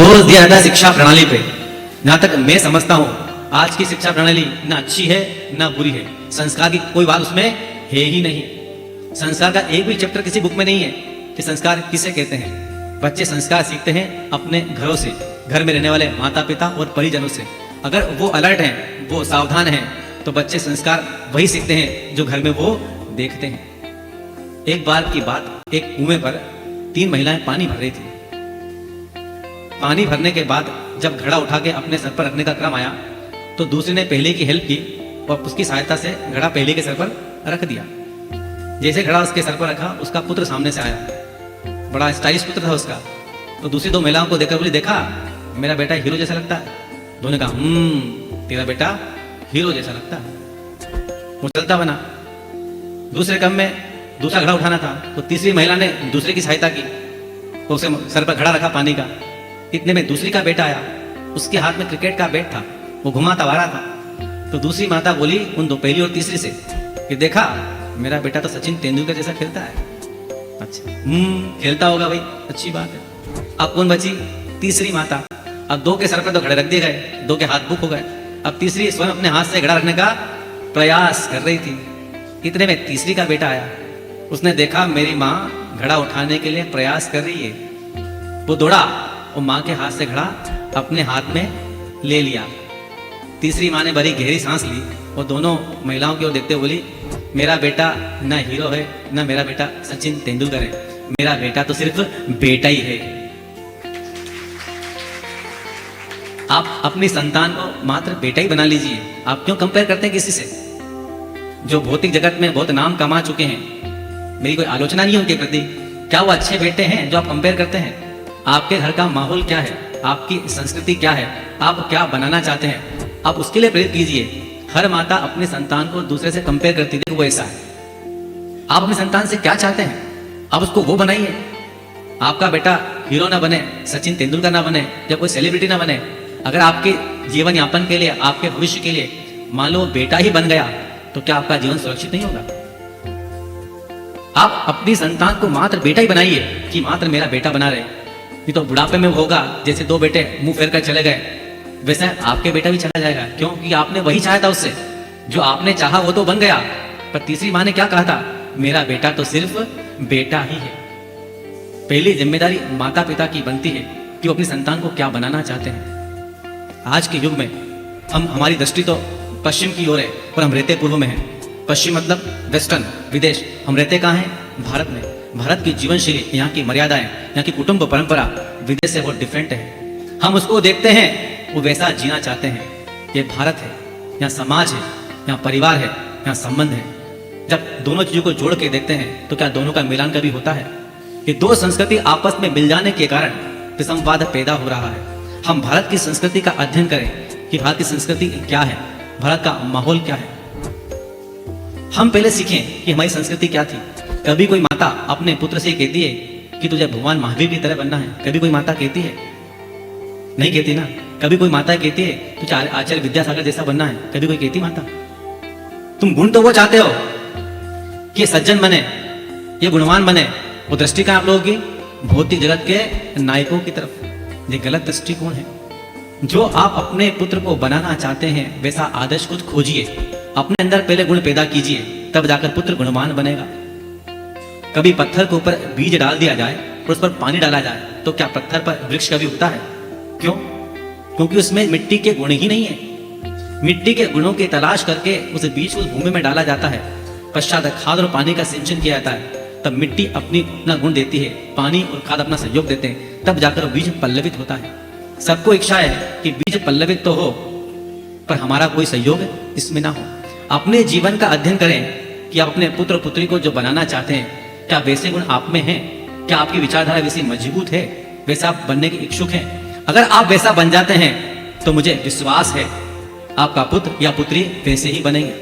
दोष दिया जाता है शिक्षा प्रणाली पे। जहां तक मैं समझता हूं आज की शिक्षा प्रणाली ना अच्छी है ना बुरी है, संस्कार की कोई बात उसमें है ही नहीं। संस्कार का एक भी चैप्टर किसी बुक में नहीं है कि संस्कार किसे कहते हैं। बच्चे संस्कार सीखते हैं अपने घरों से, घर में रहने वाले माता पिता और परिजनों से। अगर वो अलर्ट हैं, वो सावधान हैं, तो बच्चे संस्कार वही सीखते हैं जो घर में वो देखते हैं। एक बार की बात, एक कुएं पर 3 महिलाएं पानी भर रही थी। पानी भरने के बाद जब घड़ा उठा के अपने सर पर रखने का क्रम आया तो दूसरी ने पहले की हेल्प की और उसकी सहायता से घड़ा पहले के सर पर रख दिया। जैसे घड़ा उसके सर पर रखा, उसका पुत्र सामने से आया, बड़ा स्टाइलिश पुत्र था उसका। तो दूसरी 2 महिलाओं को देखकर बोली, देखा मेरा बेटा हीरो जैसा लगता है। दोनों ने कहा तेरा बेटा हीरो जैसा लगता है। वो चलता बना। दूसरे क्रम में दूसरा घड़ा उठाना था तो तीसरी महिला ने दूसरे की सहायता की, तो उसे सर पर घड़ा रखा पानी का। इतने में दूसरी का बेटा आया, उसके हाथ में क्रिकेट का बैट था, वो घुमाता आ रहा था। तो दूसरी माता बोली उन 2 पहली और तीसरी से कि देखा मेरा बेटा तो सचिन तेंदुलकर जैसा खेलता है। अच्छा खेलता होगा भाई, अच्छी बात है। अब कौन बची? तीसरी माता। अब 2 के सर पर तो घड़े रख दिए गए, 2 के हाथ बुक हो गए। अब तीसरी स्वयं अपने हाथ से घड़ा रखने का प्रयास कर रही थी। इतने में तीसरी का बेटा आया, उसने देखा मेरी माँ घड़ा उठाने के लिए प्रयास कर रही है। वो दौड़ा और माँ के हाथ से घड़ा अपने हाथ में ले लिया। तीसरी माँ ने बड़ी गहरी सांस ली और दोनों महिलाओं की ओर देखते हुए बोली, मेरा बेटा ना हीरो है ना मेरा बेटा सचिन तेंदुलकर है, मेरा बेटा तो सिर्फ बेटा ही है। आप अपनी संतान को मात्र बेटा ही बना लीजिए। आप क्यों कंपेयर करते हैं किसी से जो भौतिक जगत में बहुत नाम कमा चुके हैं? मेरी कोई आलोचना नहीं है उनके प्रति। क्या वो अच्छे बेटे हैं जो आप कंपेयर करते हैं? आपके घर का माहौल क्या है, आपकी संस्कृति क्या है, आप क्या बनाना चाहते हैं, आप उसके लिए प्रेरित कीजिए। हर माता अपनी संतान को दूसरे से कंपेयर करती है, वो ऐसा है। आप अपनी संतान से क्या चाहते हैं, आप उसको वो बनाइए। आपका बेटा हीरो ना बने, सचिन तेंदुलकर ना बने, या कोई सेलिब्रिटी ना बने। अगर आपके जीवन यापन के लिए, आपके भविष्य के लिए मान लो बेटा ही बन गया, तो क्या आपका जीवन सुरक्षित नहीं होगा? आप अपनी संतान को मात्र बेटा ही बनाइए कि मात्र मेरा बेटा बना रहे। नहीं तो बुढ़ापे में होगा जैसे 2 बेटे मुंह फेर कर चले गए, वैसे आपके बेटा भी चला जाएगा, क्योंकि आपने वही चाहा था उससे। जो आपने चाहा वो तो बन गया, पर तीसरी माँ ने क्या कहा था? मेरा बेटा तो सिर्फ बेटा ही है। पहली जिम्मेदारी माता पिता की बनती है कि वो अपनी संतान को क्या बनाना चाहते हैं। आज के युग में हमारी दृष्टि तो पश्चिम की ओर है और हम रहते पूर्व में हैं। पश्चिम मतलब वेस्टर्न, विदेश। हम रहते कहाँ हैं? भारत में। भारत की जीवन शैली, यहाँ की मर्यादाएं, यहाँ की कुटुंब परंपरा विदेश से बहुत डिफरेंट है। हम उसको देखते हैं, वो वैसा जीना चाहते हैं। ये भारत है, यहाँ समाज है, यहाँ परिवार है, यहाँ संबंध है। जब दोनों चीजों को जोड़ के देखते हैं तो क्या दोनों का मिलान कभी होता है? ये 2 संस्कृति आपस में मिल जाने के कारण विसंवाद पैदा हो रहा है। हम भारत की संस्कृति का अध्ययन करें कि भारत की संस्कृति क्या है, भारत का माहौल क्या है। हम पहले सीखें कि हमारी संस्कृति क्या थी। कभी कोई माता अपने पुत्र से कहती है कि तुझे भगवान महावीर की तरह बनना है? कभी कोई माता कहती है? नहीं कहती ना। कभी कोई माता कहती है तुझे आचार्य विद्यासागर जैसा बनना है? कभी कोई कहती माता? तुम गुण तो वो चाहते हो कि सज्जन बने, ये गुणवान बने। वो दृष्टि कहां आप लोगों की? भौतिक जगत के नायकों की तरफ। ये गलत दृष्टिकोण है। जो आप अपने पुत्र को बनाना चाहते हैं वैसा आदर्श खुद खोजिए, अपने अंदर पहले गुण पैदा कीजिए, तब जाकर पुत्र गुणवान बनेगा। कभी पत्थर के ऊपर बीज डाल दिया जाए और उस पर पानी डाला जाए तो क्या पत्थर पर वृक्ष कभी उगता है? क्यों? क्योंकि उसमें मिट्टी के गुण ही नहीं है। मिट्टी के गुणों की तलाश करके उस बीज को भूमि में डाला जाता है, पश्चात खाद और पानी का सिंचन किया जाता है, तब मिट्टी अपना गुण देती है, पानी और खाद अपना सहयोग देते हैं, तब जाकर बीज पल्लवित होता है। सबको इच्छा है कि बीज पल्लवित तो हो, पर हमारा कोई सहयोग इसमें ना हो। अपने जीवन का अध्ययन करें कि आप अपने पुत्र पुत्री को जो बनाना चाहते हैं, क्या वैसे गुण आप में हैं? क्या आपकी विचारधारा वैसी मजबूत है? वैसा आप बनने के इच्छुक हैं? अगर आप वैसा बन जाते हैं तो मुझे विश्वास है आपका पुत्र या पुत्री वैसे ही बनेंगे।